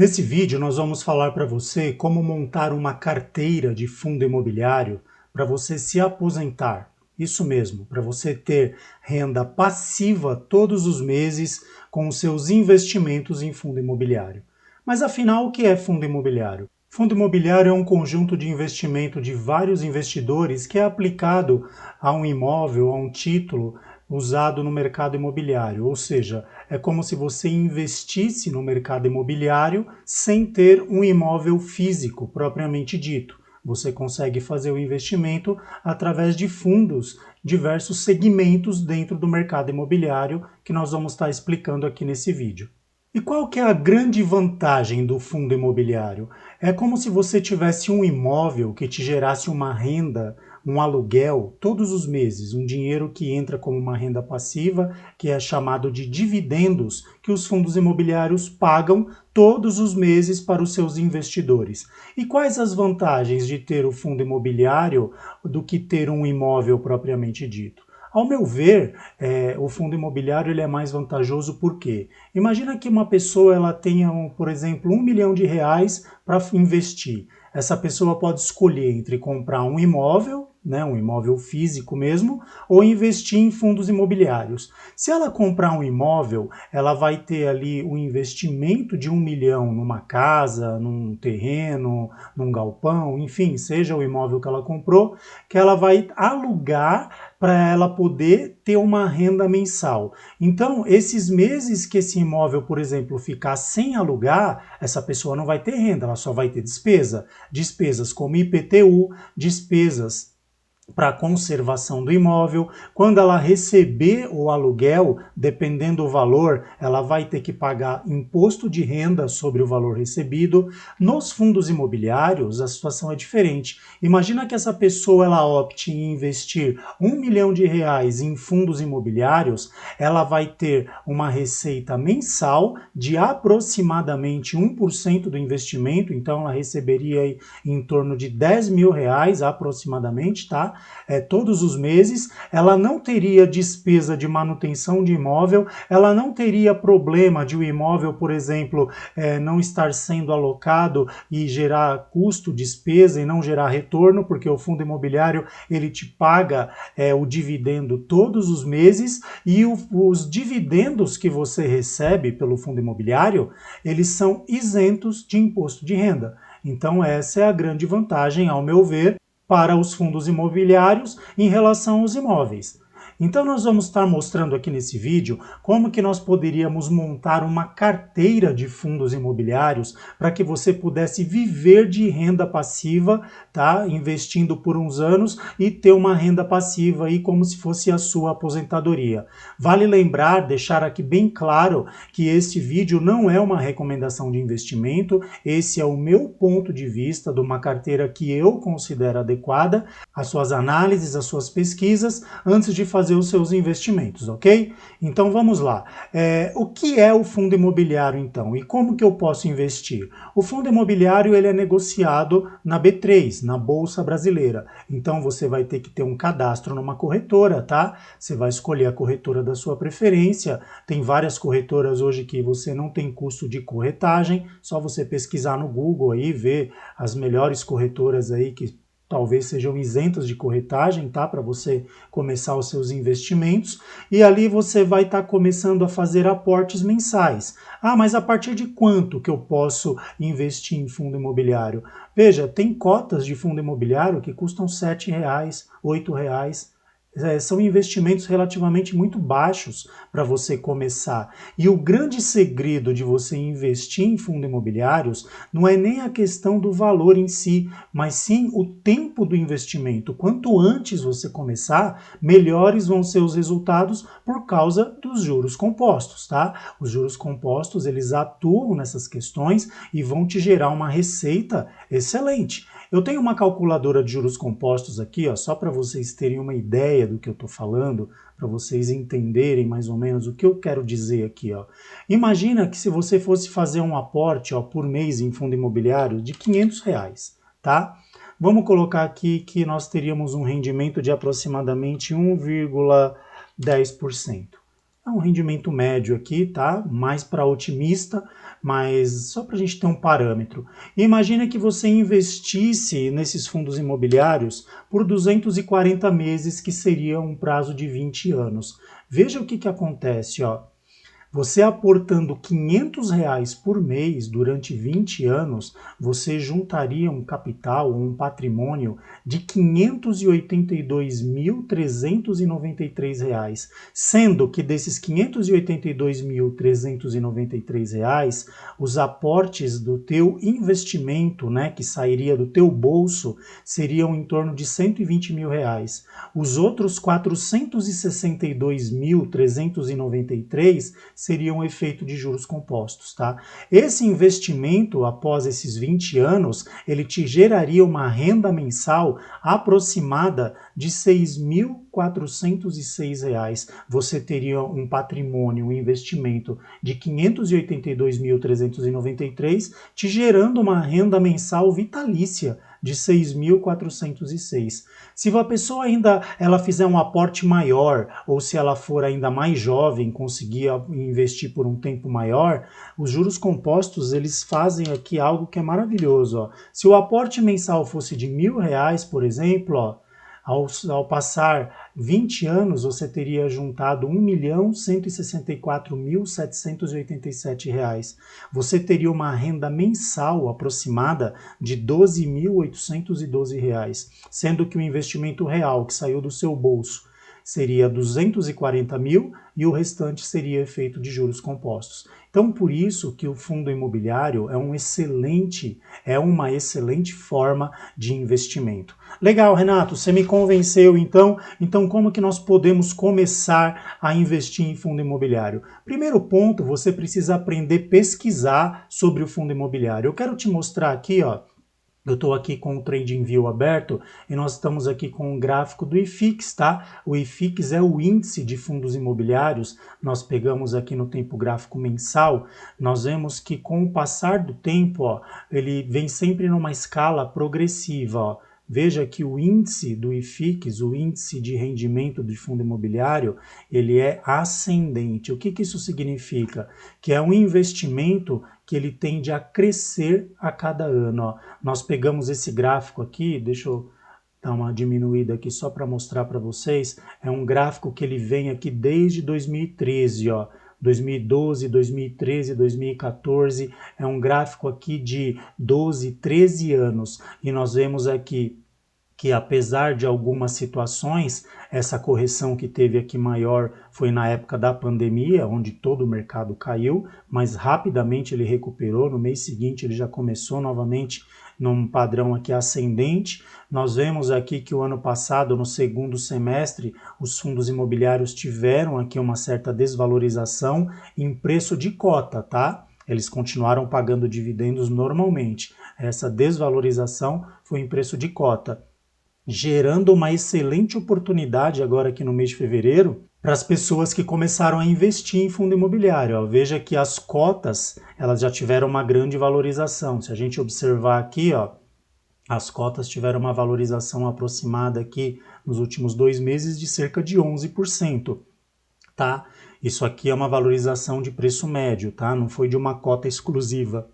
Nesse vídeo nós vamos falar para você como montar uma carteira de fundo imobiliário para você se aposentar. Isso mesmo, para você ter renda passiva todos os meses com os seus investimentos em fundo imobiliário. Mas afinal, o que é fundo imobiliário? Fundo imobiliário é um conjunto de investimento de vários investidores que é aplicado a um imóvel, a um título usado no mercado imobiliário, ou seja, é como se você investisse no mercado imobiliário sem ter um imóvel físico propriamente dito. Você consegue fazer o investimento através de fundos, diversos segmentos dentro do mercado imobiliário que nós vamos estar explicando aqui nesse vídeo. E qual que é a grande vantagem do fundo imobiliário? É como se você tivesse um imóvel que te gerasse uma renda, um aluguel todos os meses, um dinheiro que entra como uma renda passiva, que é chamado de dividendos, que os fundos imobiliários pagam todos os meses para os seus investidores. E quais as vantagens de ter o fundo imobiliário do que ter um imóvel propriamente dito? Ao meu ver, o fundo imobiliário ele é mais vantajoso por quê? Imagina que uma pessoa ela tenha, por exemplo, R$ 1 milhão para investir. Essa pessoa pode escolher entre comprar um imóvel, né, um imóvel físico mesmo, ou investir em fundos imobiliários. Se ela comprar um imóvel, ela vai ter ali o investimento de 1 milhão numa casa, num terreno, num galpão, enfim, seja o imóvel que ela comprou, que ela vai alugar para ela poder ter uma renda mensal. Então, esses meses que esse imóvel, por exemplo, ficar sem alugar, essa pessoa não vai ter renda, ela só vai ter despesa. Despesas como IPTU, despesas para a conservação do imóvel. Quando ela receber o aluguel, dependendo do valor, ela vai ter que pagar imposto de renda sobre o valor recebido. Nos fundos imobiliários, a situação é diferente. Imagina que essa pessoa ela opte em investir R$ 1 milhão em fundos imobiliários, ela vai ter uma receita mensal de aproximadamente 1% do investimento, então ela receberia em torno de R$ 10 mil aproximadamente, tá? Todos os meses, ela não teria despesa de manutenção de imóvel, ela não teria problema de o imóvel, por exemplo, não estar sendo alocado e gerar custo, despesa e não gerar retorno, porque o fundo imobiliário ele te paga o dividendo todos os meses e os dividendos que você recebe pelo fundo imobiliário, eles são isentos de imposto de renda. Então essa é a grande vantagem, ao meu ver, para os fundos imobiliários em relação aos imóveis. Então nós vamos estar mostrando aqui nesse vídeo como que nós poderíamos montar uma carteira de fundos imobiliários para que você pudesse viver de renda passiva, tá? Investindo por uns anos e ter uma renda passiva aí como se fosse a sua aposentadoria. Vale lembrar, deixar aqui bem claro que este vídeo não é uma recomendação de investimento, esse é o meu ponto de vista de uma carteira que eu considero adequada, as suas análises, as suas pesquisas, antes de fazer os seus investimentos, ok? Então vamos lá. O que é o fundo imobiliário então? E como que eu posso investir? O fundo imobiliário ele é negociado na B3, na Bolsa Brasileira. Então você vai ter que ter um cadastro numa corretora, tá? Você vai escolher a corretora da sua preferência. Tem várias corretoras hoje que você não tem custo de corretagem, só você pesquisar no Google aí, ver as melhores corretoras aí que talvez sejam isentas de corretagem, tá? Para você começar os seus investimentos. E ali você vai estar começando a fazer aportes mensais. Ah, mas a partir de quanto que eu posso investir em fundo imobiliário? Veja, tem cotas de fundo imobiliário que custam R$ 7, R$ 8. São investimentos relativamente muito baixos para você começar. E o grande segredo de você investir em fundos imobiliários não é nem a questão do valor em si, mas sim o tempo do investimento. Quanto antes você começar, melhores vão ser os resultados por causa dos juros compostos, tá? Os juros compostos, eles atuam nessas questões e vão te gerar uma receita excelente. Eu tenho uma calculadora de juros compostos aqui, ó, só para vocês terem uma ideia do que eu estou falando, para vocês entenderem mais ou menos o que eu quero dizer aqui. Ó. Imagina que se você fosse fazer um aporte por mês em fundo imobiliário de R$ 500, tá? Vamos colocar aqui que nós teríamos um rendimento de aproximadamente 1,10%. É um rendimento médio aqui, tá? Mais para otimista, mas só para a gente ter um parâmetro. E imagina que você investisse nesses fundos imobiliários por 240 meses, que seria um prazo de 20 anos. Veja o que, que acontece, ó. Você aportando R$ 500 por mês durante 20 anos, você juntaria um capital, um patrimônio de R$ 582.393, sendo que desses R$ 582.393, os aportes do teu investimento, né, que sairia do teu bolso, seriam em torno de R$ 120 mil. Os outros R$ 462.393 seria um efeito de juros compostos, tá? Esse investimento, após esses 20 anos, ele te geraria uma renda mensal aproximada de R$ 6.406. Você teria um patrimônio, um investimento de R$ 582.393, te gerando uma renda mensal vitalícia de 6.406. Se a pessoa ainda ela fizer um aporte maior, ou se ela for ainda mais jovem, conseguir investir por um tempo maior, os juros compostos eles fazem aqui algo que é maravilhoso. Ó. Se o aporte mensal fosse de R$ 1.000, por exemplo, ó, ao passar 20 anos, você teria juntado R$ 1.164.787. Você teria uma renda mensal aproximada de R$ 12.812, sendo que o investimento real que saiu do seu bolso seria 240 mil e o restante seria efeito de juros compostos. Então, por isso que o fundo imobiliário é uma excelente forma de investimento. Legal, Renato, você me convenceu então. Então, como que nós podemos começar a investir em fundo imobiliário? Primeiro ponto, você precisa aprender a pesquisar sobre o fundo imobiliário. Eu quero te mostrar aqui, ó. Eu estou aqui com o TradingView aberto e nós estamos aqui com um gráfico do IFIX, tá? O IFIX é o índice de fundos imobiliários. Nós pegamos aqui no tempo gráfico mensal, nós vemos que com o passar do tempo, ó, ele vem sempre numa escala progressiva, ó. Veja que o índice do IFIX, o índice de rendimento de fundo imobiliário, ele é ascendente. O que isso significa? Que é um investimento que ele tende a crescer a cada ano. Ó. Nós pegamos esse gráfico aqui, deixa eu dar uma diminuída aqui só para mostrar para vocês, é um gráfico que ele vem aqui desde 2013, ó. 2012, 2013, 2014, é um gráfico aqui de 12, 13 anos, e nós vemos aqui que apesar de algumas situações, essa correção que teve aqui maior foi na época da pandemia, onde todo o mercado caiu, mas rapidamente ele recuperou, no mês seguinte ele já começou novamente num padrão aqui ascendente. Nós vemos aqui que o ano passado, no segundo semestre, os fundos imobiliários tiveram aqui uma certa desvalorização em preço de cota, tá? Eles continuaram pagando dividendos normalmente. Essa desvalorização foi em preço de cota, gerando uma excelente oportunidade agora aqui no mês de fevereiro para as pessoas que começaram a investir em fundo imobiliário. Ó. Veja que as cotas elas já tiveram uma grande valorização. Se a gente observar aqui, ó, as cotas tiveram uma valorização aproximada aqui nos últimos 2 meses de cerca de 11%. Tá? Isso aqui é uma valorização de preço médio, tá? Não foi de uma cota exclusiva,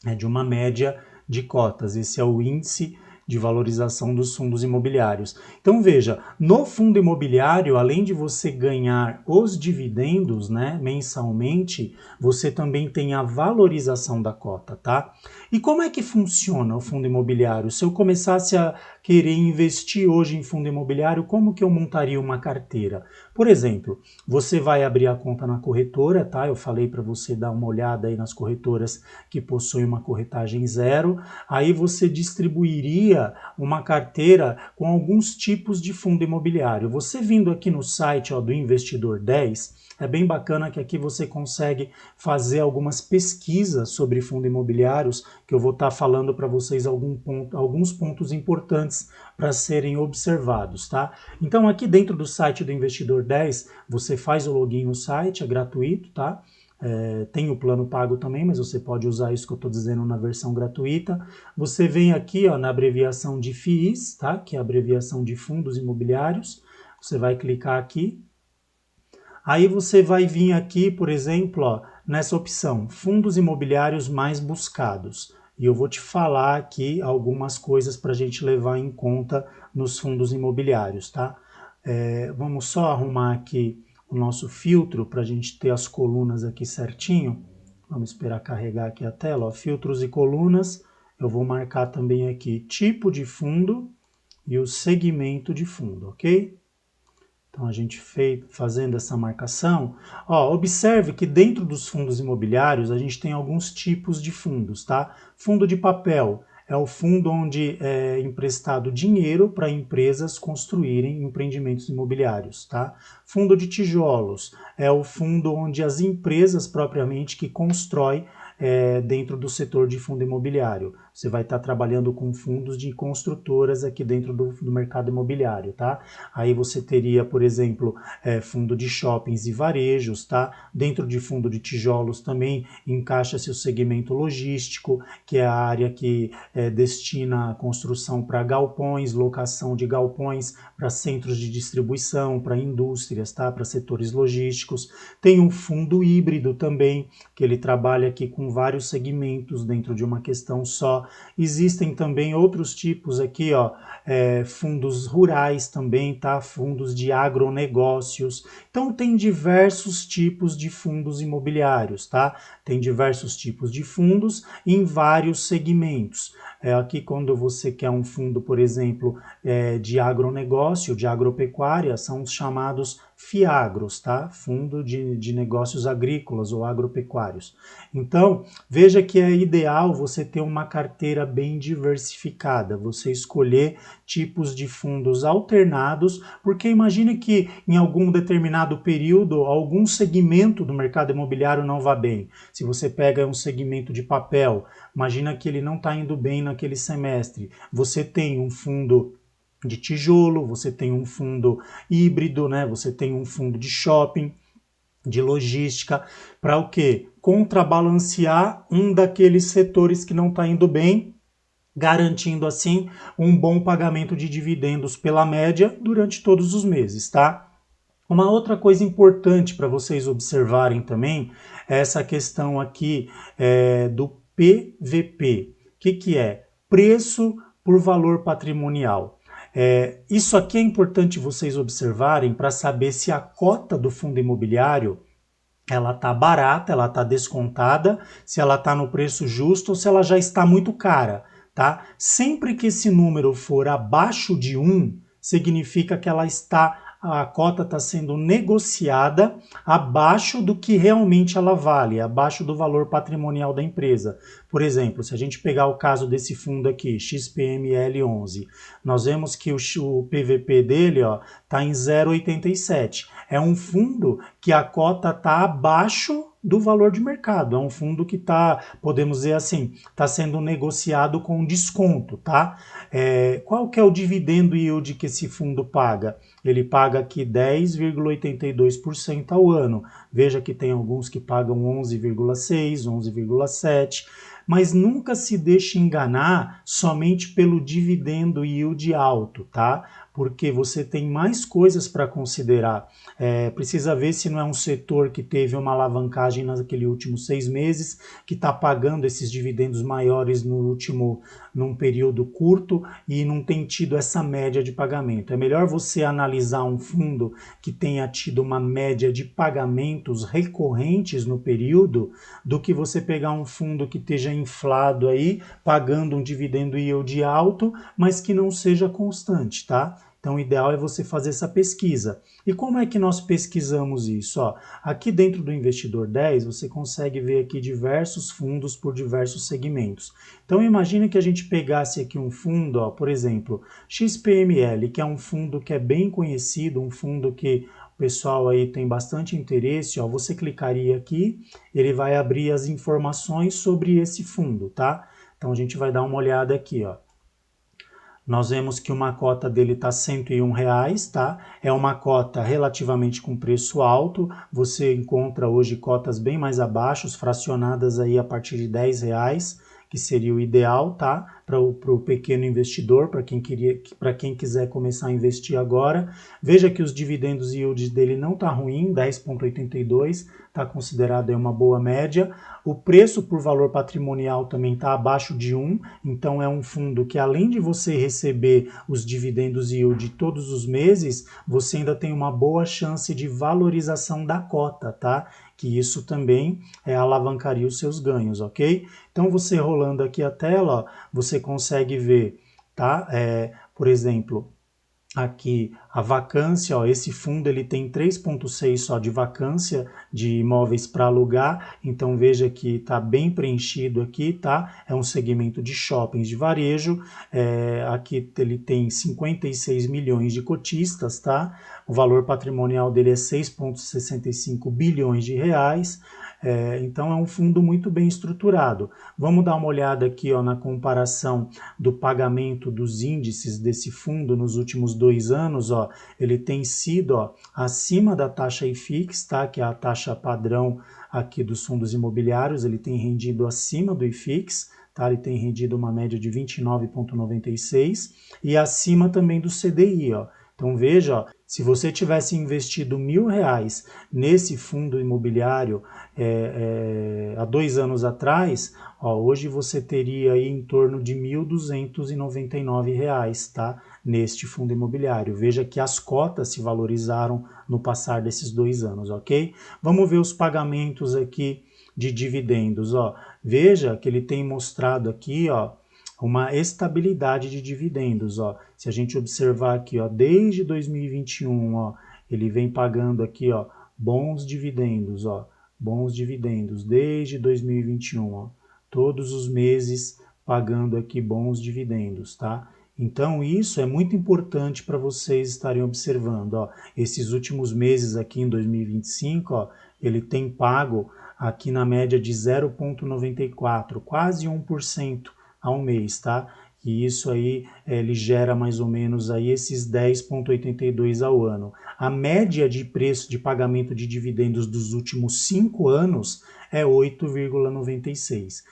é de uma média de cotas. Esse é o índice de valorização dos fundos imobiliários. Então veja, no fundo imobiliário, além de você ganhar os dividendos, né, mensalmente, você também tem a valorização da cota, tá? E como é que funciona o fundo imobiliário? Se eu começasse a querer investir hoje em fundo imobiliário, como que eu montaria uma carteira? Por exemplo, você vai abrir a conta na corretora, tá? Eu falei para você dar uma olhada aí nas corretoras que possuem uma corretagem zero. Aí você distribuiria uma carteira com alguns tipos de fundo imobiliário. Você vindo aqui no site, ó, do Investidor 10, é bem bacana que aqui você consegue fazer algumas pesquisas sobre fundos imobiliários, que eu vou estar falando para vocês alguns pontos importantes para serem observados, tá? Então aqui dentro do site do Investidor 10, você faz o login no site, é gratuito, tá? Tem o plano pago também, mas você pode usar isso que eu estou dizendo na versão gratuita. Você vem aqui, ó, na abreviação de FIIs, tá? Que é a abreviação de fundos imobiliários. Você vai clicar aqui. Aí você vai vir aqui, por exemplo, ó, nessa opção, fundos imobiliários mais buscados. E eu vou te falar aqui algumas coisas para a gente levar em conta nos fundos imobiliários, tá? Vamos só arrumar aqui o nosso filtro para a gente ter as colunas aqui certinho. Vamos esperar carregar aqui a tela, ó, filtros e colunas. Eu vou marcar também aqui tipo de fundo e o segmento de fundo, ok? Então, a gente fazendo essa marcação, ó, observe que dentro dos fundos imobiliários a gente tem alguns tipos de fundos, tá? Fundo de papel é o fundo onde é emprestado dinheiro para empresas construírem empreendimentos imobiliários, tá? Fundo de tijolos é o fundo onde as empresas propriamente que constroem dentro do setor de fundo imobiliário. Você vai estar trabalhando com fundos de construtoras aqui dentro do mercado imobiliário, tá? Aí você teria, por exemplo, fundo de shoppings e varejos, tá? Dentro de fundo de tijolos também encaixa-se o segmento logístico, que é a área que destina a construção para galpões, locação de galpões para centros de distribuição, para indústrias, tá? Para setores logísticos. Tem um fundo híbrido também, que ele trabalha aqui com vários segmentos dentro de uma questão só. Existem também outros tipos aqui, ó, fundos rurais também, tá? Fundos de agronegócios. Então tem diversos tipos de fundos imobiliários, tá? Tem diversos tipos de fundos em vários segmentos. Aqui quando você quer um fundo, por exemplo, de agronegócio, de agropecuária, são os chamados FIAGROS, tá? Fundo de negócios agrícolas ou agropecuários. Então, veja que é ideal você ter uma carteira bem diversificada, você escolher tipos de fundos alternados, porque imagine que em algum determinado período, algum segmento do mercado imobiliário não vá bem. Se você pega um segmento de papel, imagina que ele não está indo bem naquele semestre. Você tem um fundo de tijolo, você tem um fundo híbrido, né? Você tem um fundo de shopping, de logística, para o quê? Contrabalancear um daqueles setores que não está indo bem, garantindo assim um bom pagamento de dividendos pela média durante todos os meses, tá? Uma outra coisa importante para vocês observarem também é essa questão aqui do PVP. O que é? Preço por valor patrimonial. Isso aqui é importante vocês observarem para saber se a cota do fundo imobiliário ela está barata, ela está descontada, se ela está no preço justo ou se ela já está muito cara, tá? Sempre que esse número for abaixo de 1, significa que a cota está sendo negociada abaixo do que realmente ela vale, abaixo do valor patrimonial da empresa. Por exemplo, se a gente pegar o caso desse fundo aqui, XPML11, nós vemos que o PVP dele está em 0,87. É um fundo que a cota está abaixo do valor de mercado. É um fundo que está, podemos dizer assim, está sendo negociado com desconto, tá? Qual que é o dividendo yield que esse fundo paga? Ele paga aqui 10,82% ao ano. Veja que tem alguns que pagam 11,6%, 11,7%, mas nunca se deixe enganar somente pelo dividendo yield alto, tá? Porque você tem mais coisas para considerar. Precisa ver se não é um setor que teve uma alavancagem naquele últimos 6 meses, que está pagando esses dividendos maiores num período curto e não tem tido essa média de pagamento. É melhor você analisar um fundo que tenha tido uma média de pagamentos recorrentes no período do que você pegar um fundo que esteja inflado aí, pagando um dividendo yield alto, mas que não seja constante, tá? Então, o ideal é você fazer essa pesquisa. E como é que nós pesquisamos isso? Aqui dentro do Investidor 10, você consegue ver aqui diversos fundos por diversos segmentos. Então, imagine que a gente pegasse aqui um fundo, por exemplo, XPML, que é um fundo que é bem conhecido, um fundo que o pessoal aí tem bastante interesse, você clicaria aqui, ele vai abrir as informações sobre esse fundo, tá? Então, a gente vai dar uma olhada aqui, Nós vemos que uma cota dele está R$ 101, tá? É uma cota relativamente com preço alto. Você encontra hoje cotas bem mais abaixo, fracionadas aí a partir de R$ 10, que seria o ideal, tá? Para o pequeno investidor, para quem quiser começar a investir agora. Veja que os dividendos yield dele não está ruim, 10,82, está considerado aí uma boa média. O preço por valor patrimonial também está abaixo de 1, então é um fundo que, além de você receber os dividendos yield todos os meses, você ainda tem uma boa chance de valorização da cota, tá? Que isso também alavancaria os seus ganhos, ok? Então, você rolando aqui a tela, ó, você consegue ver, tá? Por exemplo, aqui a vacância, ó, esse fundo ele tem 3,6 só de vacância de imóveis para alugar, então veja que está bem preenchido aqui, tá? É um segmento de shoppings de varejo, aqui ele tem 56 milhões de cotistas, tá? O valor patrimonial dele é 6,65 bilhões de reais, então é um fundo muito bem estruturado. Vamos dar uma olhada aqui, ó, na comparação do pagamento dos índices desse fundo nos últimos 2 anos, ó, ele tem sido, ó, acima da taxa IFIX, tá, que é a taxa padrão aqui dos fundos imobiliários, ele tem rendido acima do IFIX, tá, ele tem rendido uma média de 29,96 e acima também do CDI, ó. Então veja, ó, se você tivesse investido R$ 1.000 nesse fundo imobiliário há 2 anos atrás, ó, hoje você teria aí em torno de R$ 1.299, tá? Neste fundo imobiliário. Veja que as cotas se valorizaram no passar desses 2 anos, ok? Vamos ver os pagamentos aqui de dividendos, ó. Veja que ele tem mostrado aqui, ó, uma estabilidade de dividendos, ó. Se a gente observar aqui, ó, desde 2021, ó, ele vem pagando aqui, ó, bons dividendos, ó, bons dividendos desde 2021, ó, todos os meses pagando aqui bons dividendos, tá? Então isso é muito importante para vocês estarem observando, ó. Esses últimos meses aqui em 2025, ó, ele tem pago aqui na média de 0,94, quase 1% ao mês, tá? E isso aí ele gera mais ou menos aí esses 10,82 ao ano. A média de preço de pagamento de dividendos dos últimos 5 anos é 8,96.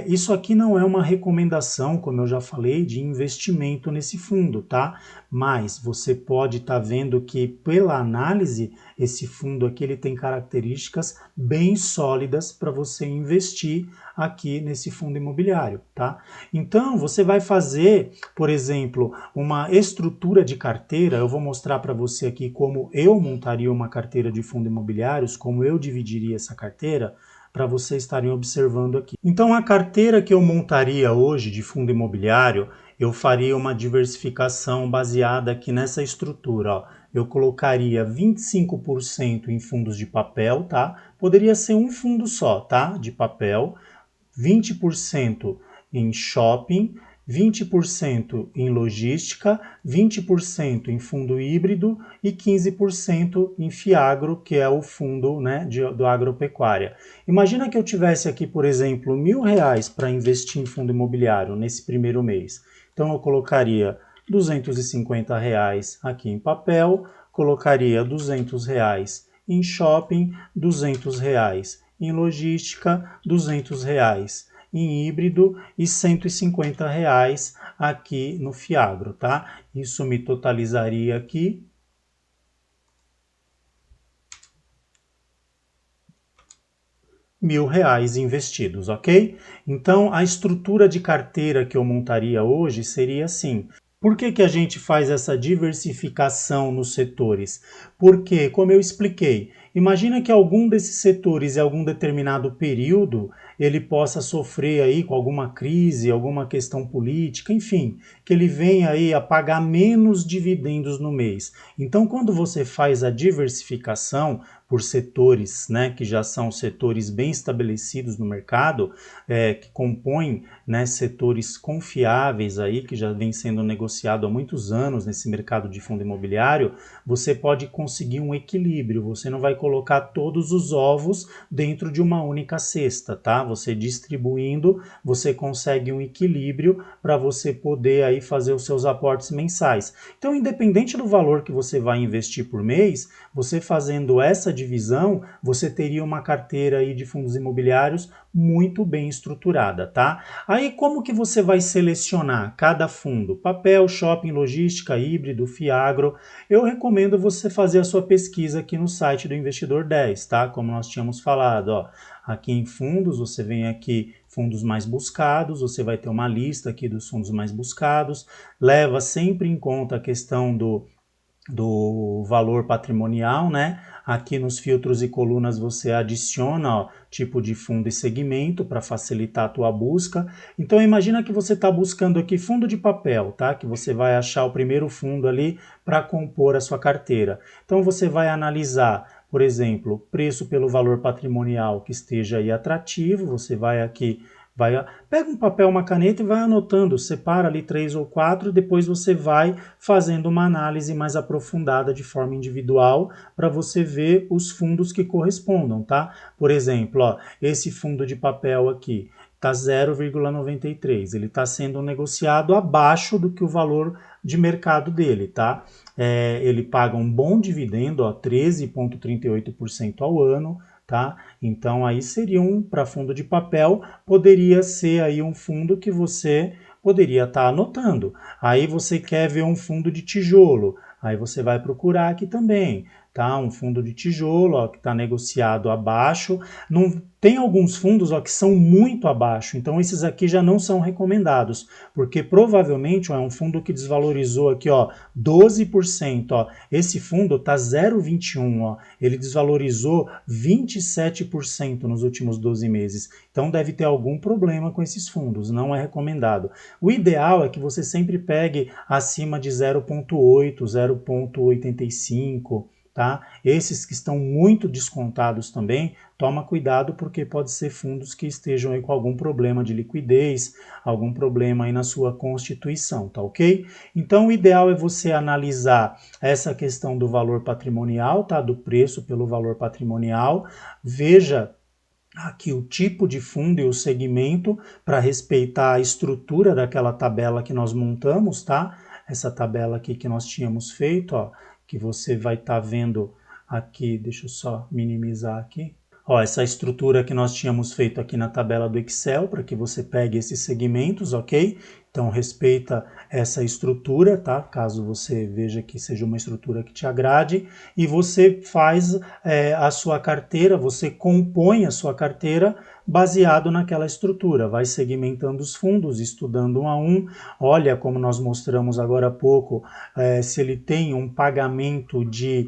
Isso aqui não é uma recomendação, como eu já falei, de investimento nesse fundo, tá? Mas você pode estar vendo que, pela análise, esse fundo aqui ele tem características bem sólidas para você investir aqui nesse fundo imobiliário, tá? Então, você vai fazer, por exemplo, uma estrutura de carteira. Eu vou mostrar para você aqui como eu montaria uma carteira de fundo imobiliários, como eu dividiria essa carteira, para vocês estarem observando aqui. Então, a carteira que eu montaria hoje de fundo imobiliário, eu faria uma diversificação baseada aqui nessa estrutura, ó. Eu colocaria 25% em fundos de papel, tá? Poderia ser um fundo só, tá? De papel, 20% em shopping, 20% em logística, 20% em fundo híbrido e 15% em Fiagro, que é o fundo, né, do agropecuária. Imagina que eu tivesse aqui, por exemplo, R$ 1.000 para investir em fundo imobiliário nesse primeiro mês. Então eu colocaria R$ 250 aqui em papel, colocaria R$ 200 em shopping, R$ 200 em logística, R$ 200 em híbrido e R$ 150 aqui no Fiagro, tá? Isso me totalizaria aqui R$ 1.000 investidos, ok? Então, a estrutura de carteira que eu montaria hoje seria assim. Por que a gente faz essa diversificação nos setores? Porque, como eu expliquei, imagina que algum desses setores em algum determinado período ele possa sofrer aí com alguma crise, alguma questão política, enfim, que ele venha aí a pagar menos dividendos no mês. Então, quando você faz a diversificação por setores, né, que já são setores bem estabelecidos no mercado, que compõem, né, setores confiáveis aí, que já vem sendo negociado há muitos anos nesse mercado de fundo imobiliário, você pode conseguir um equilíbrio. Você não vai colocar todos os ovos dentro de uma única cesta, tá? Você distribuindo, você consegue um equilíbrio para você poder aí fazer os seus aportes mensais. Então, independente do valor que você vai investir por mês, você fazendo essa divisão, você teria uma carteira aí de fundos imobiliários muito bem estruturada, tá? Aí como que você vai selecionar cada fundo? Papel, shopping, logística, híbrido, fiagro. Eu recomendo você fazer a sua pesquisa aqui no site do Investidor 10, tá? Como nós tínhamos falado, ó. Aqui em fundos, você vem aqui, fundos mais buscados, você vai ter uma lista aqui dos fundos mais buscados, leva sempre em conta a questão do valor patrimonial, né? Aqui nos filtros e colunas você adiciona, ó, tipo de fundo e segmento para facilitar a tua busca. Então imagina que você está buscando aqui fundo de papel, tá? Que você vai achar o primeiro fundo ali para compor a sua carteira. Então você vai analisar, por exemplo, preço pelo valor patrimonial que esteja aí atrativo, você vai aqui pega um papel, uma caneta e vai anotando, separa ali 3 ou 4, depois você vai fazendo uma análise mais aprofundada de forma individual para você ver os fundos que correspondam, tá? Por exemplo, ó, esse fundo de papel aqui está 0,93, ele está sendo negociado abaixo do que o valor de mercado dele, tá? Ele paga um bom dividendo, 13,38% ao ano, tá? Então aí seria para fundo de papel, poderia ser aí um fundo que você poderia estar anotando. Aí você quer ver um fundo de tijolo, aí você vai procurar aqui também, tá? Um fundo de tijolo, ó, que está negociado abaixo. Não, tem alguns fundos, ó, que são muito abaixo, então esses aqui já não são recomendados, porque provavelmente, ó, é um fundo que desvalorizou aqui, ó, 12%, ó. Esse fundo está 0,21, ó. Ele desvalorizou 27% nos últimos 12 meses. Então deve ter algum problema com esses fundos, não é recomendado. O ideal é que você sempre pegue acima de 0,8, 0,85, tá? Esses que estão muito descontados também, toma cuidado porque pode ser fundos que estejam aí com algum problema de liquidez, algum problema aí na sua constituição, tá ok? Então o ideal é você analisar essa questão do valor patrimonial, tá? Do preço pelo valor patrimonial, veja aqui o tipo de fundo e o segmento para respeitar a estrutura daquela tabela que nós montamos, tá? Essa tabela aqui que nós tínhamos feito, ó, que você vai estar vendo aqui, deixa eu só minimizar aqui. Ó, essa estrutura que nós tínhamos feito aqui na tabela do Excel, para que você pegue esses segmentos, ok? Então, respeita essa estrutura, tá? Caso você veja que seja uma estrutura que te agrade. E você faz a sua carteira, você compõe a sua carteira baseado naquela estrutura. Vai segmentando os fundos, estudando um a um. Olha, como nós mostramos agora há pouco, se ele tem um pagamento de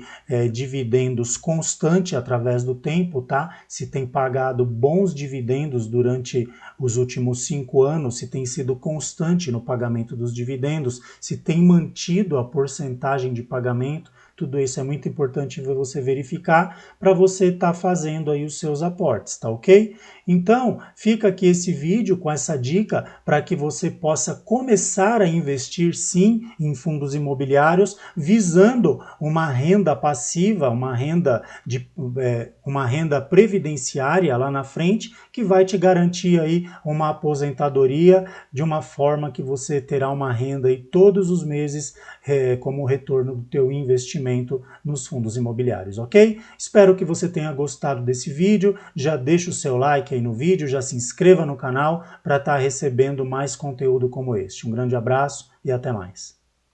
dividendos constante através do tempo, tá? Se tem pagado bons dividendos durante os últimos 5 anos, se tem sido constante no pagamento dos dividendos, se tem mantido a porcentagem de pagamento, tudo isso é muito importante você verificar para você estar fazendo aí os seus aportes, tá ok? Então, fica aqui esse vídeo com essa dica para que você possa começar a investir sim em fundos imobiliários, visando uma renda passiva, uma renda previdenciária lá na frente, que vai te garantir aí uma aposentadoria de uma forma que você terá uma renda aí todos os meses como retorno do teu investimento nos fundos imobiliários, ok? Espero que você tenha gostado desse vídeo, já deixa o seu like aí no vídeo, já se inscreva no canal para estar recebendo mais conteúdo como este. Um grande abraço e até mais.